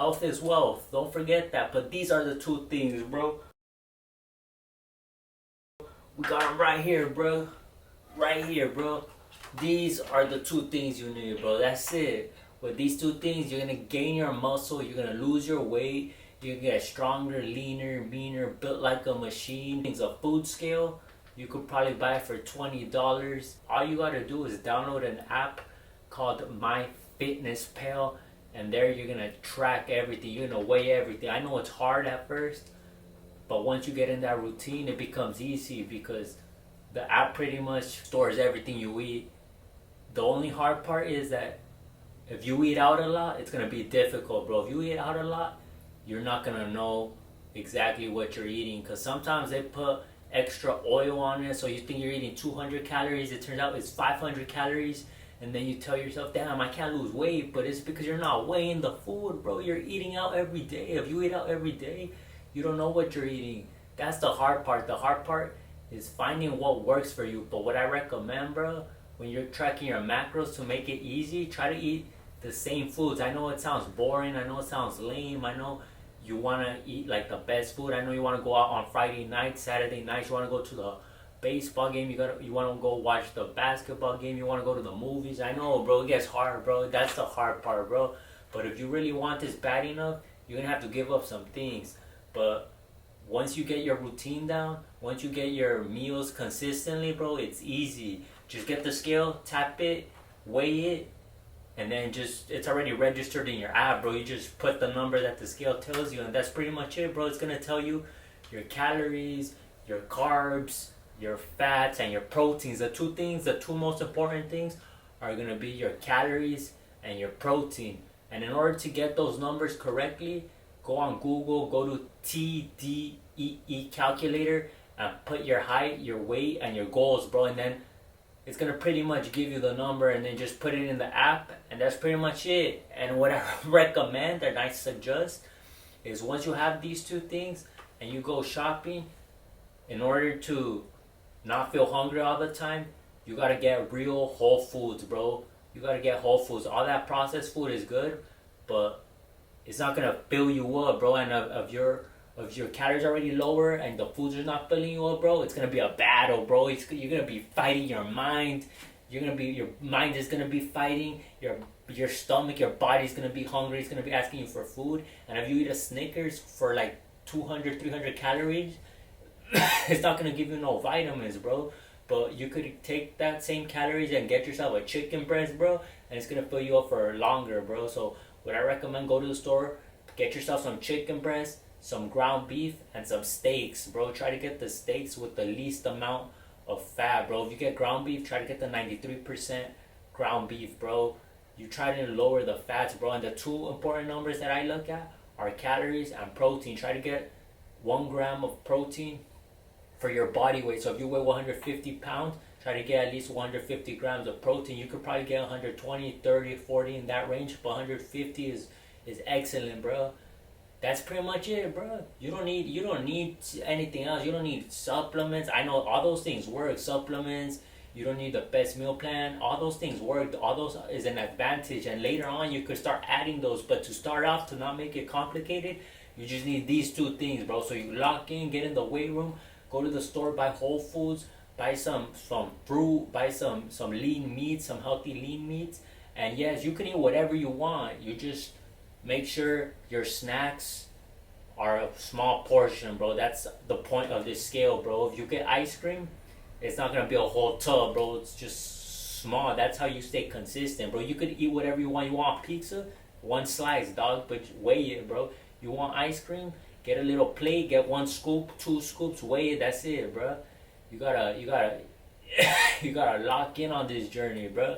Health is wealth. Don't forget that. But these are the two things, bro. We got them right here, bro. Right here, bro. These are the two things you need, bro. That's it. With these two things, you're gonna gain your muscle. You're gonna lose your weight. You're gonna get stronger, leaner, meaner, built like a machine. It's a food scale. You could probably buy it for $20. All you gotta do is download an app called MyFitnessPal, and there you're gonna track everything. You're gonna weigh everything. I know it's hard at first, but once you get in that routine, it becomes easy because the app pretty much stores everything you eat. The only hard part is that if you eat out a lot, it's gonna be difficult, bro. If you eat out a lot, you're not gonna know exactly what you're eating, because sometimes they put extra oil on it, so you think you're eating 200 calories. It turns out it's 500 calories, and then you tell yourself, damn, I can't lose weight, but it's because you're not weighing the food, bro. You're eating out every day. If you eat out every day, you don't know what you're eating. That's the hard part. The hard part is finding what works for you. But what I recommend, bro, when you're tracking your macros, to make it easy, try to eat the same foods. I know it sounds boring. I know it sounds lame. I know you want to eat like the best food. I know you want to go out on Friday nights, Saturday nights. You want to go to the baseball game. You want to go watch the basketball game. You want to go to the movies. I know, bro. It gets hard, bro. That's the hard part, bro. But if you really want this bad enough, you're going to have to give up some things. But once you get your routine down, once you get your meals consistently, bro, it's easy. Just get the scale, tap it, weigh it, and then just, it's already registered in your app, bro. You just put the number that the scale tells you, and that's pretty much it, bro. It's gonna tell you your calories, your carbs, your fats, and your proteins. The two most important things are gonna be your calories and your protein. And in order to get those numbers correctly, go on Google, go to TDEE calculator, and put your height, your weight, and your goals, bro. And then it's gonna pretty much give you the number, and then just put it in the app, and that's pretty much it. And what I recommend and I suggest is, once you have these two things and you go shopping, in order to not feel hungry all the time, you gotta get real whole foods, bro. You gotta get whole foods. All that processed food is good, but it's not gonna fill you up, bro. And if your calories are already lower and the foods are not filling you up, bro, it's gonna be a battle, bro. You're gonna be fighting your mind. Your mind is gonna be fighting your stomach. Your body's gonna be hungry. It's gonna be asking you for food. And if you eat a Snickers for like 200, 300 calories, it's not gonna give you no vitamins, bro. But you could take that same calories and get yourself a chicken breast, bro, and it's gonna fill you up for longer, bro. So what I recommend, go to the store, get yourself some chicken breast, some ground beef, and some steaks, bro. Try to get the steaks with the least amount of fat, bro. If you get ground beef, try to get the 93% ground beef, bro. You try to lower the fats, bro. And the two important numbers that I look at are calories and protein. Try to get 1 gram of protein for your body weight. So if you weigh 150 pounds, try to get at least 150 grams of protein. You could probably get 120, 30, 40 in that range, but 150 is excellent, bro. That's pretty much it, bro. You don't need anything else. You don't need supplements. I know all those things work. Supplements. You don't need the best meal plan. All those things work. All those is an advantage, and later on you could start adding those. But to start off, to not make it complicated, you just need these two things, bro. So you lock in, get in the weight room, go to the store, buy whole foods, buy some fruit, buy some lean meats, some healthy lean meats, and yes, you can eat whatever you want. You just make sure your snacks are a small portion, bro. That's the point of this scale, bro. If you get ice cream, it's not gonna be a whole tub, bro. It's just small. That's how you stay consistent, bro. You could eat whatever you want. You want pizza? 1 slice, dog, but weigh it, bro. You want ice cream? Get a little plate, get 1 scoop, 2 scoops, weigh it, that's it, bro. You gotta you gotta lock in on this journey, bro.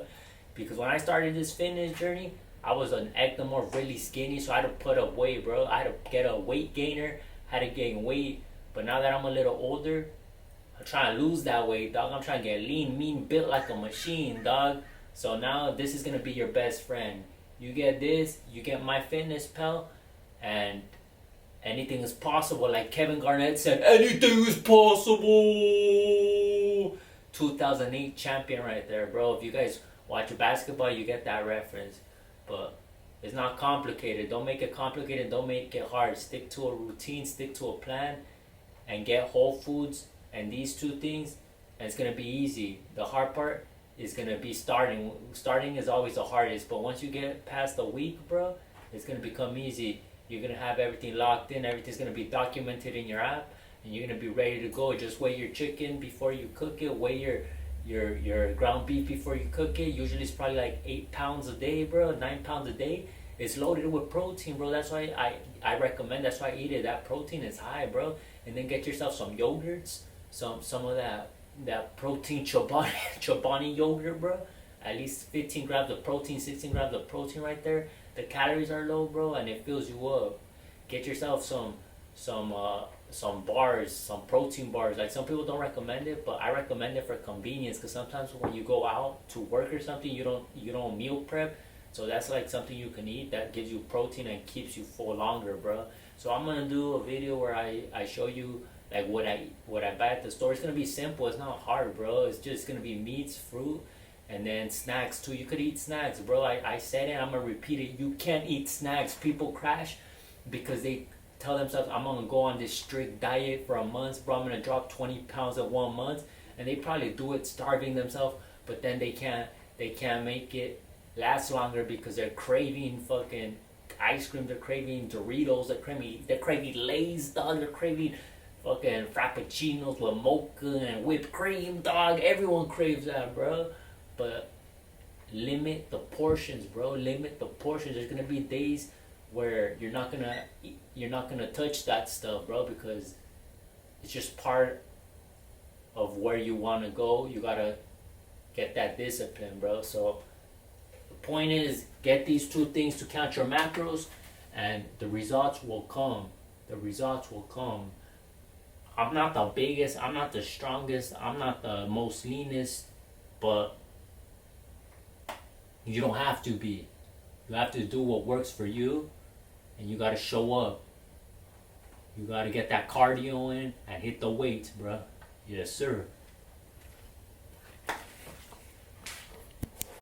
Because when I started this fitness journey, I was an ectomorph, really skinny, so I had to put up weight, bro. I had to get a weight gainer, had to gain weight. But now that I'm a little older, I'm trying to lose that weight, dog. I'm trying to get lean, mean, built like a machine, dog. So now this is gonna be your best friend. You get this, you get MyFitnessPal, and anything is possible. Like Kevin Garnett said, anything is possible. 2008 champion right there, bro. If you guys watch basketball, you get that reference. But It's not complicated. Don't make it complicated. Don't make it hard. Stick to a routine. Stick to a plan, and get whole foods and these two things, and it's gonna be easy. The hard part is gonna be starting. Starting is always the hardest, but once you get past the week, bro, it's gonna become easy. You're gonna have everything locked in. Everything's gonna be documented in your app, and you're gonna be ready to go. Just weigh your chicken before you cook it. Weigh your ground beef before you cook it. Usually it's probably like 8 pounds a day, bro. 9 pounds a day. It's loaded with protein, bro. That's why I recommend. That's why I eat it. That protein is high, bro. And then get yourself some yogurts, some of that protein Chobani yogurt, bro. At least 15 grams of protein, 16 grams of protein right there. The calories are low, bro, and it fills you up. Get yourself some bars, some protein bars. Like, some people don't recommend it, but I recommend it for convenience, because sometimes when you go out to work or something, you don't meal prep. So that's like something you can eat that gives you protein and keeps you full longer, bro. So I'm gonna do a video where I show you like what I buy at the store. It's gonna be simple. It's not hard, bro. It's just gonna be meats, fruit, and then snacks too. You could eat snacks, bro. I said it. I'm gonna repeat it. You can't eat snacks. People crash because they tell themselves, I'm gonna go on this strict diet for a month, bro. I'm gonna drop 20 pounds in 1 month, and they probably do it starving themselves, but then they can't make it last longer because they're craving fucking ice cream, they're craving Doritos, they're craving Lay's, dog, they're craving fucking frappuccinos with mocha and whipped cream, dog. Everyone craves that, bro. But limit the portions, bro. Limit the portions. There's gonna be days where you're not gonna touch that stuff, bro, because it's just part of where you wanna go. You gotta get that discipline, bro. So the point is, get these two things to count your macros, and the results will come. The results will come. I'm not the biggest, I'm not the strongest, I'm not the most leanest, but you don't have to be. You have to do what works for you, and you gotta show up. You gotta get that cardio in and hit the weights, bro. Yes, sir.